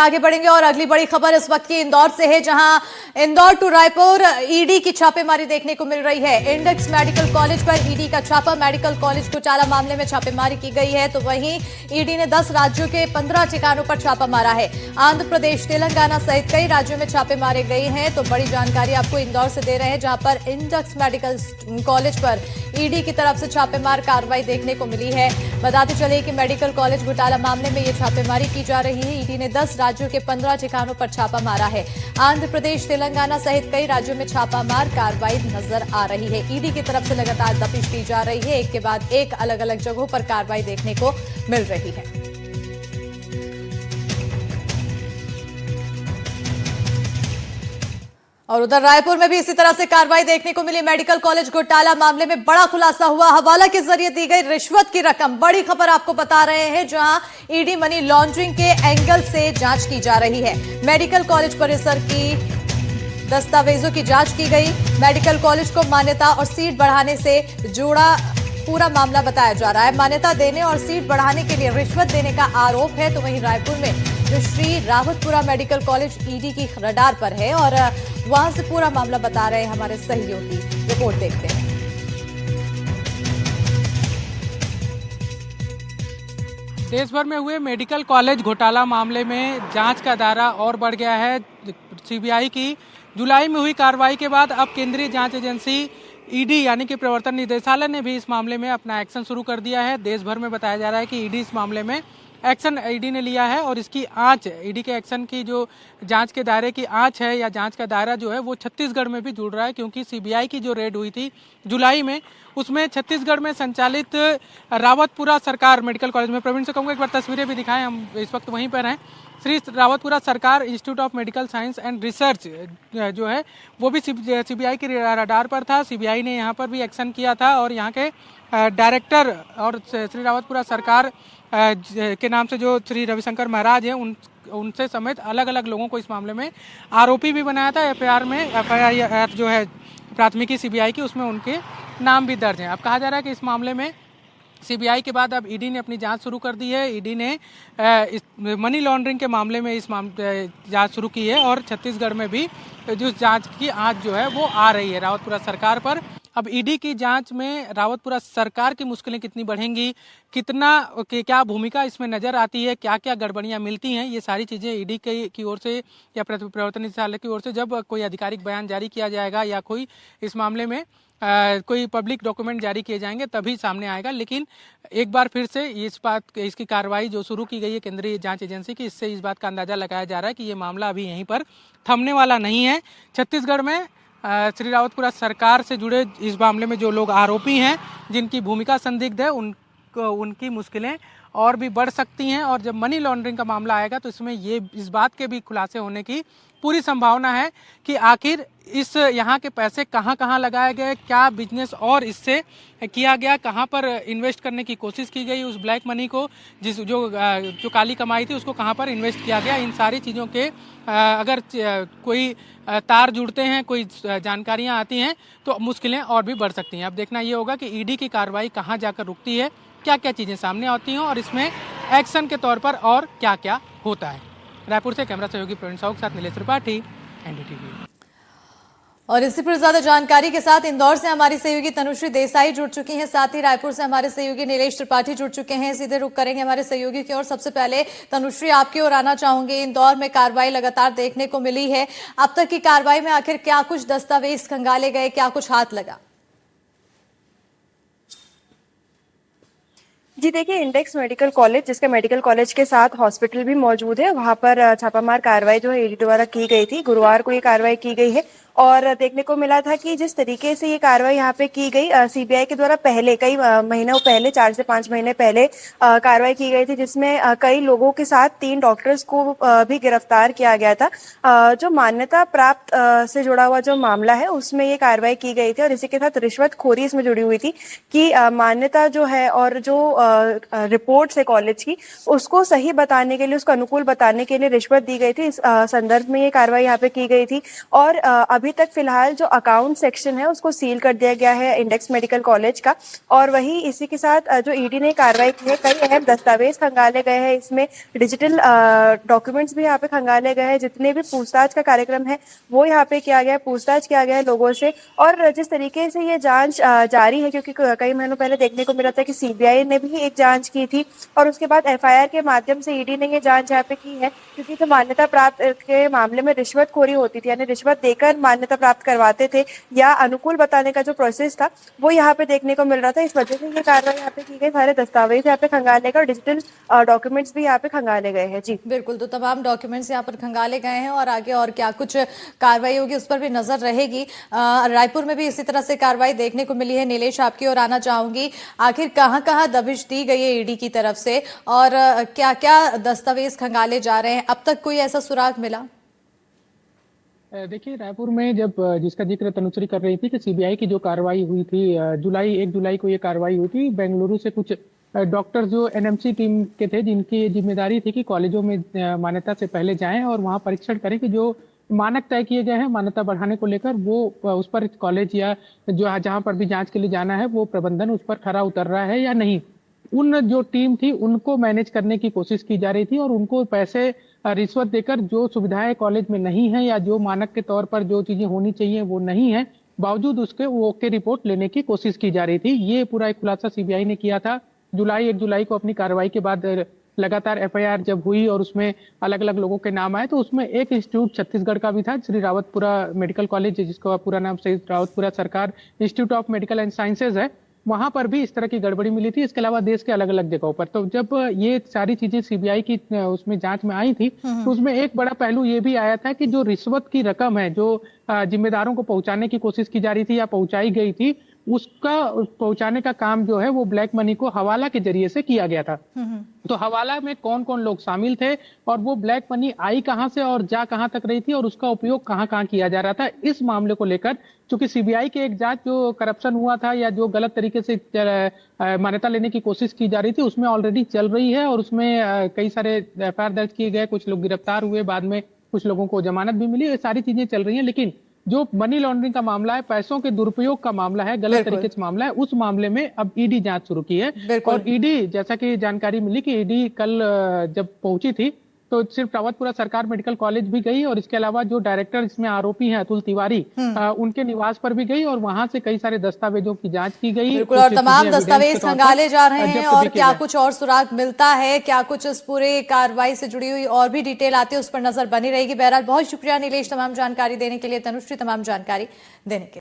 आगे बढ़ेंगे और अगली बड़ी खबर इस वक्त की इंदौर से है, जहां इंदौर टू रायपुर ईडी की छापेमारी देखने को मिल रही है। इंडेक्स मेडिकल कॉलेज पर ईडी का छापा, मेडिकल कॉलेज घोटाला मामले में छापेमारी की गई है। तो वहीं ईडी ने 10 राज्यों के 15 ठिकानों पर छापा मारा है। आंध्र प्रदेश, तेलंगाना सहित कई राज्यों में छापे मारे गए हैं। तो बड़ी जानकारी आपको इंदौर से दे रहे हैं, जहां पर इंडेक्स मेडिकल कॉलेज पर ईडी की तरफ से छापेमार कार्रवाई देखने को मिली है। बताते चले कि मेडिकल कॉलेज घोटाला मामले में यह छापेमारी की जा रही है। ईडी ने 10 राज्यों के 15 ठिकानों पर छापा मारा है। आंध्र प्रदेश, तेलंगाना सहित कई राज्यों में छापामार कार्रवाई नजर आ रही है। ईडी की तरफ से लगातार दबिश दी जा रही है। एक के बाद एक अलग अलग जगहों पर कार्रवाई देखने को मिल रही है। और उधर रायपुर में भी इसी तरह से कार्रवाई देखने को मिली। मेडिकल कॉलेज घोटाला मामले में बड़ा खुलासा हुआ। हवाला के जरिए दी गई रिश्वत की रकम, बड़ी खबर आपको बता रहे हैं, जहां ईडी मनी लॉन्ड्रिंग के एंगल से जांच की जा रही है। मेडिकल कॉलेज परिसर की दस्तावेजों की जांच की गई। मेडिकल कॉलेज को मान्यता और सीट बढ़ाने से जुड़ा पूरा मामला बताया जा रहा है। मान्यता देने और सीट बढ़ाने के लिए रिश्वत देने का आरोप है। तो वहीं रायपुर में जो Shri Rawatpura medical college ED की रडार पर है और वहां से पूरा मामला बता रहे हैं हमारे सहयोगी। रिपोर्ट देखते हैं। देश भर में हुए मेडिकल कॉलेज घोटाला मामले में जांच का दायरा और बढ़ गया है। सीबीआई की जुलाई में हुई कार्रवाई के बाद अब केंद्रीय जांच एजेंसी ईडी यानी कि प्रवर्तन निदेशालय ने भी इस मामले में अपना एक्शन शुरू कर दिया है। देश भर में बताया जा रहा है कि ईडी इस मामले में एक्शन ईडी ने लिया है और इसकी आंच, ईडी के एक्शन की जो जांच के दायरे की आंच है या जांच का दायरा जो है वो छत्तीसगढ़ में भी जुड़ रहा है, क्योंकि सीबीआई की जो रेड हुई थी जुलाई में, उसमें छत्तीसगढ़ में संचालित रावतपुरा सरकार मेडिकल कॉलेज में, प्रवीण से कहूँगा एक बार तस्वीरें भी दिखाएं, हम इस वक्त वहीं पर हैं। श्री रावतपुरा सरकार institute of medical science and research जो है वो भी सीबीआई की रडार पर था। सीबीआई ने यहाँ पर भी एक्शन किया था और यहाँ के डायरेक्टर और श्री रावतपुरा सरकार के नाम से जो श्री रविशंकर महाराज हैं उनसे समेत अलग अलग लोगों को इस मामले में आरोपी भी बनाया था। एफआईआर जो है प्राथमिकी सीबीआई की, उसमें उनके नाम भी दर्ज हैं। अब कहा जा रहा है कि इस मामले में सीबीआई के बाद अब ईडी ने अपनी जांच शुरू कर दी है। ईडी ने इस मनी लॉन्ड्रिंग के मामले में जांच शुरू की है और छत्तीसगढ़ में भी जो जांच की आंच जो है वो आ रही है रावतपुरा सरकार पर। अब ईडी की जांच में रावतपुरा सरकार की मुश्किलें कितनी बढ़ेंगी, क्या भूमिका इसमें नजर आती है, क्या क्या गड़बड़ियां मिलती हैं, ये सारी चीज़ें ईडी की ओर से या प्रवर्तन निदेशालय की ओर से जब कोई आधिकारिक बयान जारी किया जाएगा या कोई इस मामले में कोई पब्लिक डॉक्यूमेंट जारी किए जाएंगे तभी सामने आएगा। लेकिन एक बार फिर से इसकी कार्रवाई जो शुरू की गई है केंद्रीय जांच एजेंसी की, इससे इस बात का अंदाजा लगाया जा रहा है कि ये मामला अभी यहीं पर थमने वाला नहीं है। छत्तीसगढ़ में श्री रावतपुरा सरकार से जुड़े इस मामले में जो लोग आरोपी हैं, जिनकी भूमिका संदिग्ध है, उनकी मुश्किलें और भी बढ़ सकती हैं। और जब मनी लॉन्ड्रिंग का मामला आएगा तो इसमें इस बात के भी खुलासे होने की पूरी संभावना है कि आखिर यहाँ के पैसे कहाँ कहाँ लगाए गए, क्या बिजनेस और इससे किया गया, कहाँ पर इन्वेस्ट करने की कोशिश की गई, उस ब्लैक मनी को जो काली कमाई थी उसको कहाँ पर इन्वेस्ट किया गया। इन सारी चीज़ों के अगर कोई तार जुड़ते हैं, कोई जानकारियाँ आती हैं तो मुश्किलें और भी बढ़ सकती हैं। अब देखना ये होगा कि ईडी की कार्रवाई कहाँ जाकर रुकती है, क्या क्या चीज़ें सामने आती हैं और इसमें एक्शन के तौर पर और क्या क्या होता है। रायपुर से कैमरा सहयोगी प्रवीण साहू के साथ नीलेश त्रिपाठी, एनडीटीवी। और इसी पर ज्यादा जानकारी के साथ इंदौर से हमारी सहयोगी तनुश्री देसाई जुड़ चुकी हैं, साथ ही रायपुर से हमारे सहयोगी नीलेश त्रिपाठी जुड़ चुके हैं। सीधे रुख करेंगे हमारे सहयोगी की ओर। सबसे पहले तनुश्री, आपकी ओर आना चाहूंगी। इंदौर में कार्रवाई लगातार देखने को मिली है, अब तक की कार्रवाई में आखिर क्या कुछ दस्तावेज खंगाले गए, क्या कुछ हाथ लगा? जी देखिए, इंडेक्स मेडिकल कॉलेज, जिसके मेडिकल कॉलेज के साथ हॉस्पिटल भी मौजूद है, वहां पर छापामार कार्रवाई जो है ईडी द्वारा की गई थी। गुरुवार को ये कार्रवाई की गई है और देखने को मिला था कि जिस तरीके से ये कार्रवाई यहाँ पे की गई, सीबीआई के द्वारा पहले कई महीनों पहले 4 से 5 महीने पहले कार्रवाई की गई थी, जिसमें कई लोगों के साथ 3 डॉक्टर्स को भी गिरफ्तार किया गया था। जो मान्यता प्राप्त से जुड़ा हुआ जो मामला है उसमें ये कार्रवाई की गई थी और इसी के साथ रिश्वतखोरी इसमें जुड़ी हुई थी कि मान्यता जो है और जो रिपोर्ट्स है कॉलेज की, उसको सही बताने के लिए, उसको अनुकूल बताने के लिए रिश्वत दी गई थी। इस संदर्भ में ये कार्रवाई यहाँ पे की गई थी और अभी अभी तक फिलहाल जो अकाउंट सेक्शन है उसको सील कर दिया गया है इंडेक्स मेडिकल कॉलेज का। और वही इसी के साथ जो ईडी ने कार्रवाई की है, कई अहम दस्तावेज खंगाले गए हैं, इसमें डिजिटल डॉक्यूमेंट्स भी यहाँ पे खंगाले गए हैं। जितने भी पूछताछ का कार्यक्रम है वो यहाँ पे किया गया है, पूछताछ किया गया है लोगों से। और जिस तरीके से ये जांच जारी है, क्योंकि कई महीनों पहले देखने को मिला था कि सीबीआई ने भी एक जांच की थी और उसके बाद एफआईआर के माध्यम से ईडी ने ये जांच यहाँ पे की है, क्योंकि जो मान्यता प्राप्त के मामले में रिश्वतखोरी होती थी, यानी रिश्वत देकर मान्यता प्राप्त करवाते थे या अनुकूल बताने का जो प्रोसेस था वो यहाँ पे देखने को मिल रहा था। इस वजह से ये कार्रवाई यहाँ पे की गई। सारे दस्तावेज यहाँ पे खंगाले गए और डिजिटल डॉक्यूमेंट्स भी यहाँ पे खंगाले गए हैं। जी बिल्कुल, तो तमाम डॉक्यूमेंट्स यहाँ पर खंगाले गए हैं और आगे और क्या कुछ कार्रवाई होगी उस पर भी नजर रहेगी। रायपुर में भी इसी तरह से कार्रवाई देखने को मिली है। नीलेश, आपकी ओर आना चाहूंगी, आखिर कहाँ कहाँ दबिश दी गई है ईडी की तरफ से और क्या क्या दस्तावेज खंगाले जा रहे हैं? अब तक कोई ऐसा सुराग मिला? देखिए, रायपुर में जब जिसका जिक्र तनुश्री कर रही थी कि सीबीआई की जो कार्रवाई हुई थी, 1 जुलाई को ये कार्रवाई हुई थी। बेंगलुरु से कुछ डॉक्टर जो एनएमसी टीम के थे, जिनकी जिम्मेदारी थी कि कॉलेजों में मान्यता से पहले जाएं और वहां परीक्षण करें कि जो मानक तय किए गए हैं मान्यता बढ़ाने को लेकर, वो उस पर कॉलेज या जो जहां पर भी जांच के लिए जाना है वो प्रबंधन उस पर खरा उतर रहा है या नहीं। उन जो टीम थी उनको मैनेज करने की कोशिश की जा रही थी और उनको पैसे रिश्वत देकर जो सुविधाएं कॉलेज में नहीं है या जो मानक के तौर पर जो चीजें होनी चाहिए वो नहीं है, बावजूद उसके वो ओके रिपोर्ट लेने की कोशिश की जा रही थी। ये पूरा एक खुलासा सीबीआई ने किया था 1 जुलाई को अपनी कार्रवाई के बाद। लगातार एफआईआर जब हुई और उसमें अलग अलग लोगों के नाम आए तो उसमें एक इंस्टीट्यूट छत्तीसगढ़ का भी था, श्री रावतपुरा मेडिकल कॉलेज, जिसका पूरा नाम श्री रावतपुरा सरकार institute of medical and sciences है। वहां पर भी इस तरह की गड़बड़ी मिली थी। इसके अलावा देश के अलग अलग जगहों पर। तो जब ये सारी चीजें सीबीआई की उसमें जांच में आई थी तो उसमें एक बड़ा पहलू ये भी आया था कि जो रिश्वत की रकम है जो जिम्मेदारों को पहुंचाने की कोशिश की जा रही थी या पहुंचाई गई थी, उसका पहुंचाने का काम जो है वो ब्लैक मनी को हवाला के जरिए से किया गया था। तो हवाला में कौन कौन लोग शामिल थे और वो ब्लैक मनी आई कहां से और जा कहां तक रही थी और उसका उपयोग कहां कहां किया जा रहा था, इस मामले को लेकर चूंकि सीबीआई की एक जांच जो करप्शन हुआ था या जो गलत तरीके से मान्यता लेने की कोशिश की जा रही थी उसमें ऑलरेडी चल रही है और उसमें कई सारे एफआईआर दर्ज किए गए, कुछ लोग गिरफ्तार हुए, बाद में कुछ लोगों को जमानत भी मिली। ये सारी चीजें चल रही हैं, लेकिन जो मनी लॉन्ड्रिंग का मामला है, पैसों के दुरुपयोग का मामला है, गलत तरीके से मामला है, उस मामले में अब ईडी जांच शुरू की है। और ईडी, जैसा कि जानकारी मिली कि ईडी कल जब पहुंची थी तो सिर्फ रावतपुरा सरकार मेडिकल कॉलेज भी गई और इसके अलावा जो डायरेक्टर इसमें आरोपी हैं अतुल तिवारी, उनके निवास पर भी गई और वहां से कई सारे दस्तावेजों की जांच की गई। बिल्कुल, और तमाम दस्तावेज खंगाले जा रहे हैं और क्या कुछ और सुराग मिलता है, क्या कुछ इस पूरे कार्रवाई से जुड़ी हुई और भी डिटेल आती है, उस पर नजर बनी रहेगी। बहरहाल बहुत शुक्रिया नीलेश तमाम जानकारी देने के लिए, तनुश्री तमाम जानकारी देने के लिए।